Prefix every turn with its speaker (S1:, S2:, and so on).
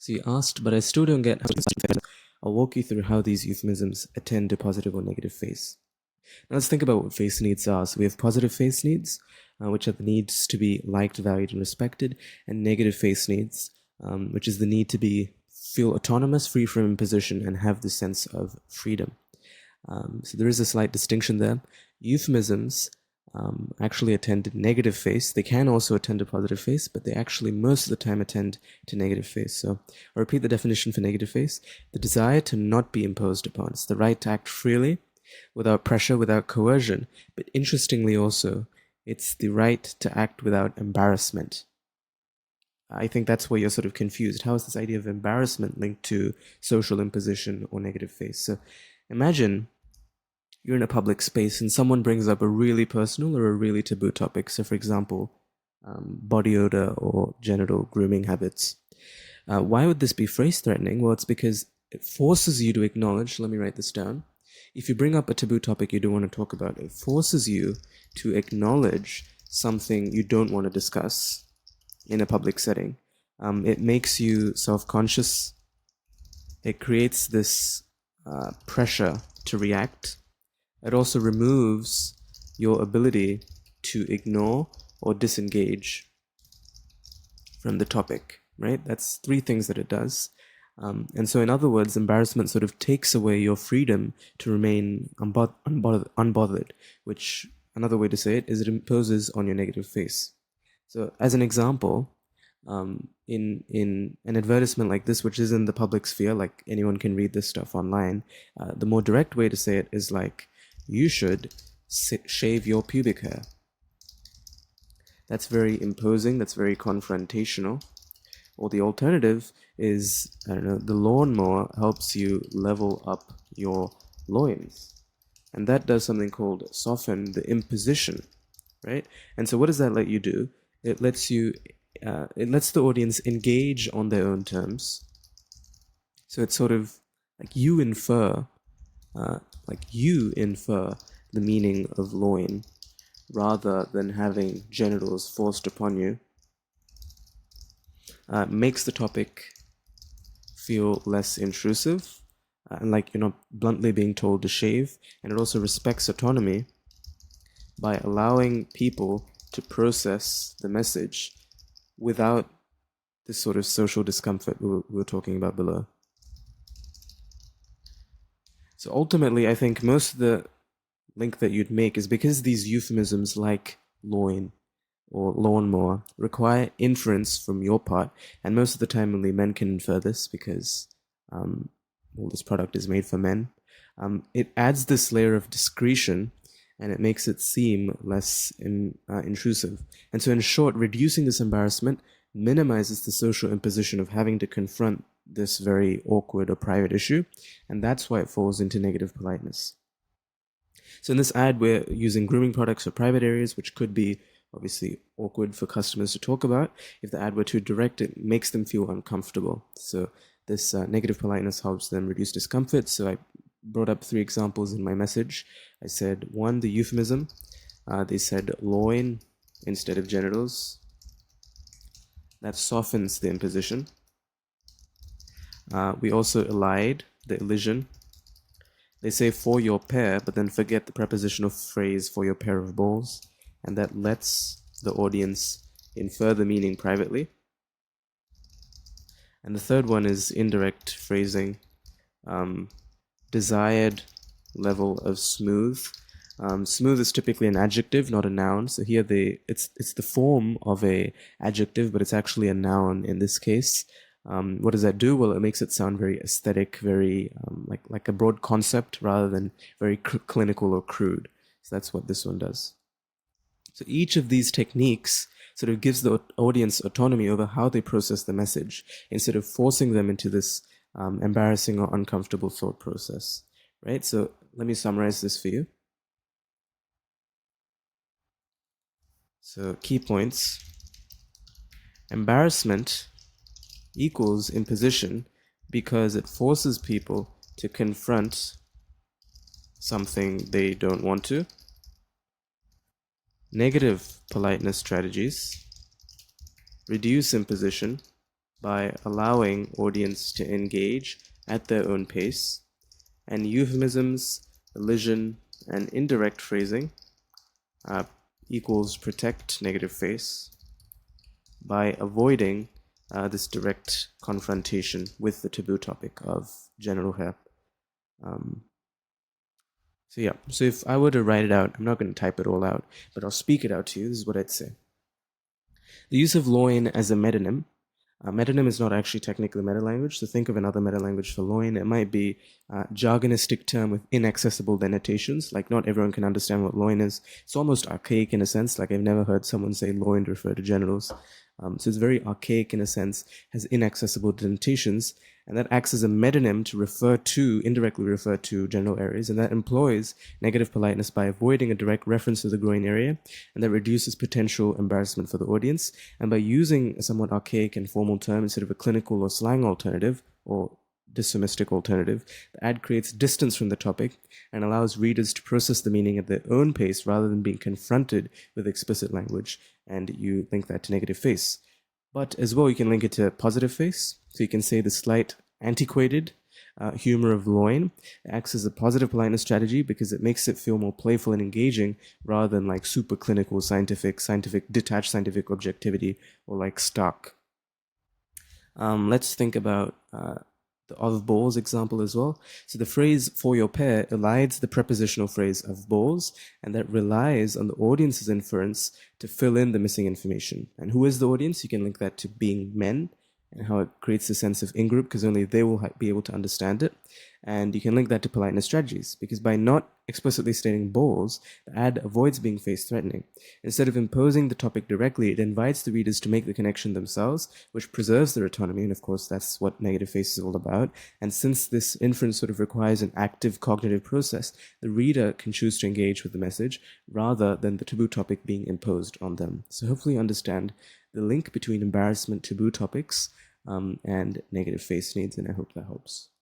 S1: So you asked, but I still don't get how. I'll walk you through how these euphemisms attend to positive or negative face. Now let's think about what face needs are. So we have positive face needs, which are the needs to be liked, valued, and respected, and negative face needs, which is the need to feel autonomous, free from imposition, and have the sense of freedom. So there is a slight distinction there. Euphemisms actually attend to negative face. They can also attend to positive face, but they actually most of the time attend to negative face. So I'll repeat the definition for negative face. The desire to not be imposed upon. It's the right to act freely, without pressure, without coercion. But interestingly also, it's the right to act without embarrassment. I think that's where you're sort of confused. How is this idea of embarrassment linked to social imposition or negative face? So imagine you're in a public space and someone brings up a really personal or a really taboo topic. So for example, body odor or genital grooming habits. Why would this be phrase threatening? Well, it's because it forces you to acknowledge, let me write this down. If you bring up a taboo topic you don't want to talk about, it forces you to acknowledge something you don't want to discuss in a public setting. It makes you self-conscious. It creates this pressure to react. It also removes your ability to ignore or disengage from the topic, right? That's three things that it does. And so in other words, embarrassment sort of takes away your freedom to remain unbothered, which another way to say it is it imposes on your negative face. So as an example, in an advertisement like this, which is in the public sphere, like anyone can read this stuff online, the more direct way to say it is like, you should shave your pubic hair. That's very imposing, that's very confrontational. Or the alternative is, I don't know, the lawnmower helps you level up your loins. And that does something called soften the imposition, right? And so what does that let you do? It lets the audience engage on their own terms. So it's sort of like you infer the meaning of loin rather than having genitals forced upon you. Makes the topic feel less intrusive, and like you're not bluntly being told to shave, and it also respects autonomy by allowing people to process the message without this sort of social discomfort we were talking about below. So ultimately, I think most of the link that you'd make is because these euphemisms like loin or lawnmower require inference from your part, and most of the time only men can infer this because this product is made for men. It adds this layer of discretion and it makes it seem less intrusive. And so in short, reducing this embarrassment minimizes the social imposition of having to confront this very awkward or private issue, and that's why it falls into negative politeness. So in this ad, we're using grooming products for private areas, which could be obviously awkward for customers to talk about. If the ad were too direct, it makes them feel uncomfortable. So this negative politeness helps them reduce discomfort. So I brought up 3 examples in my message. I said, 1, the euphemism. They said loin instead of genitals. That softens the imposition. We also elide the elision. They say for your pair, but then forget the prepositional phrase for your pair of balls, and that lets the audience infer the meaning privately. And the third one is indirect phrasing, desired level of smooth. Smooth is typically an adjective, not a noun. So here it's the form of a adjective, but it's actually a noun in this case. What does that do? Well, it makes it sound very aesthetic, very like a broad concept rather than very clinical or crude. So that's what this one does. So each of these techniques sort of gives the audience autonomy over how they process the message instead of forcing them into this embarrassing or uncomfortable thought process, right? So let me summarize this for you. So key points. Embarrassment equals imposition because it forces people to confront something they don't want to. Negative politeness strategies reduce imposition by allowing audience to engage at their own pace, and euphemisms, elision, and indirect phrasing equals protect negative face by avoiding this direct confrontation with the taboo topic of genital hair. So if I were to write it out, I'm not going to type it all out, but I'll speak it out to you. This is what I'd say. The use of loin as a metonym. Metonym is not actually technically a metalanguage, so think of another metalanguage for loin. It might be a jargonistic term with inaccessible denotations, like not everyone can understand what loin is. It's almost archaic in a sense, like I've never heard someone say loin to refer to genitals. So it's very archaic in a sense, has inaccessible denotations, and that acts as a metonym to refer to, indirectly refer to genital areas, and that employs negative politeness by avoiding a direct reference to the groin area, and that reduces potential embarrassment for the audience. And by using a somewhat archaic and formal term instead of a clinical or slang alternative, or dysphomistic alternative, the ad creates distance from the topic and allows readers to process the meaning at their own pace rather than being confronted with explicit language, and you link that to negative face. But as well, you can link it to positive face. So you can say the slight antiquated humor of loin acts as a positive politeness strategy because it makes it feel more playful and engaging rather than like super clinical, scientific, detached scientific objectivity, or like stock. Let's think about the of balls example as well. So the phrase for your pair elides the prepositional phrase of balls, and that relies on the audience's inference to fill in the missing information. And who is the audience? You can link that to being men, and how it creates a sense of in-group because only they will be able to understand it. And you can link that to politeness strategies because by not explicitly stating balls, the ad avoids being face threatening. Instead of imposing the topic directly, it invites the readers to make the connection themselves, which preserves their autonomy. And of course, that's what negative face is all about. And since this inference sort of requires an active cognitive process, the reader can choose to engage with the message rather than the taboo topic being imposed on them. So hopefully you understand the link between embarrassment taboo topics and negative face needs, and I hope that helps.